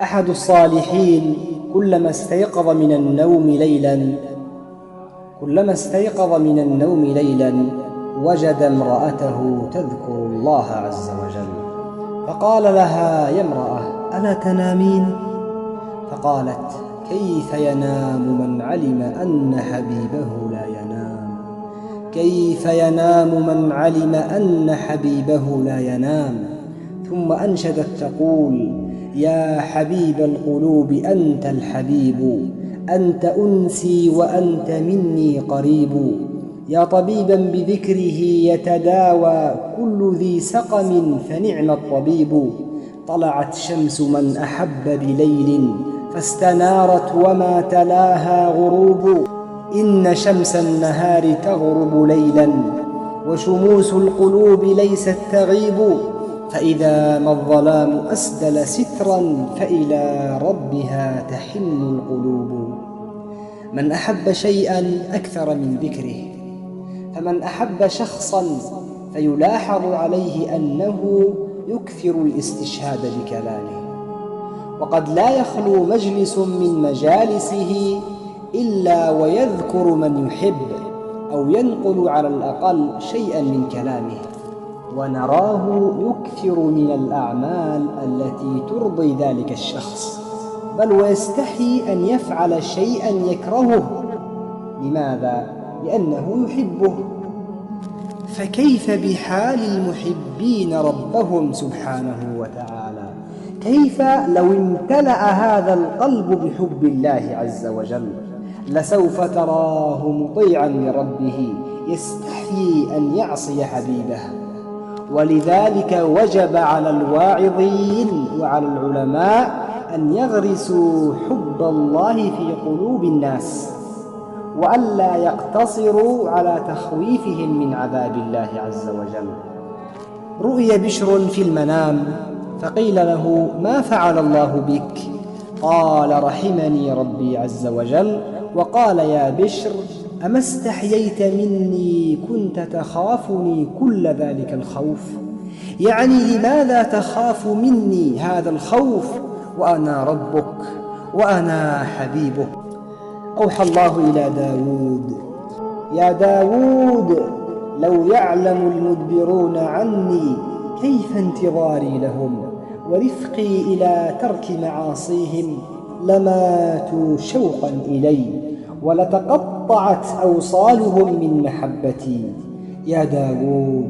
أحد الصالحين كلما استيقظ من النوم ليلا وجد امرأته تذكر الله عز وجل، فقال لها: يا امرأة، ألا تنامين؟ فقالت: كيف ينام من علم أن حبيبه لا ينام؟ كيف ينام من علم أن حبيبه لا ينام؟ ثم أنشدت تقول: يا حبيب القلوب أنت الحبيب، أنت أنسي وأنت مني قريب، يا طبيبا بذكره يتداوى كل ذي سقم فنعم الطبيب. طلعت شمس من أحب بليل فاستنارت وما تلاها غروب، إن شمس النهار تغرب ليلا وشموس القلوب ليست تغيب، فإذا ما الظلام أسدل سترا فإلى ربها تحن القلوب. من أحب شيئا أكثر من ذكره، فمن أحب شخصا فيلاحظ عليه أنه يكثر الاستشهاد بكلامه، وقد لا يخلو مجلس من مجالسه إلا ويذكر من يحب أو ينقل على الأقل شيئا من كلامه، ونراه يكثر من الأعمال التي ترضي ذلك الشخص، بل ويستحي أن يفعل شيئا يكرهه. لماذا؟ لأنه يحبه. فكيف بحال المحبين ربهم سبحانه وتعالى؟ كيف لو امتلأ هذا القلب بحب الله عز وجل؟ لسوف تراه مطيعا لربه يستحيي أن يعصي حبيبه. ولذلك وجب على الواعظين وعلى العلماء أن يغرسوا حب الله في قلوب الناس، وألا يقتصروا على تخويفهم من عذاب الله عز وجل. رؤي بشر في المنام فقيل له: ما فعل الله بك؟ قال: رحمني ربي عز وجل وقال: يا بشر، أما استحييت مني كنت تخافني كل ذلك الخوف؟ يعني لماذا تخاف مني هذا الخوف وأنا ربك وأنا حبيبك؟ أوحى الله إلى داود: يا داود، لو يعلم المدبرون عني كيف انتظاري لهم ورفقي إلى ترك معاصيهم لماتوا شوقا إلي ولتقطعت أوصالهم من محبتي. يا داود،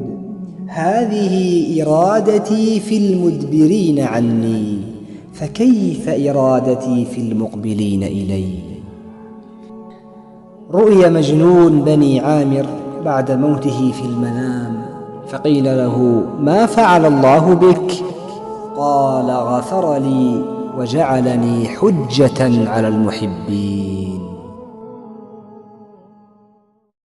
هذه إرادتي في المدبرين عني، فكيف إرادتي في المقبلين إلي؟ رؤي مجنون بني عامر بعد موته في المنام فقيل له: ما فعل الله بك؟ قال: غفر لي وجعلني حجة على المحبين.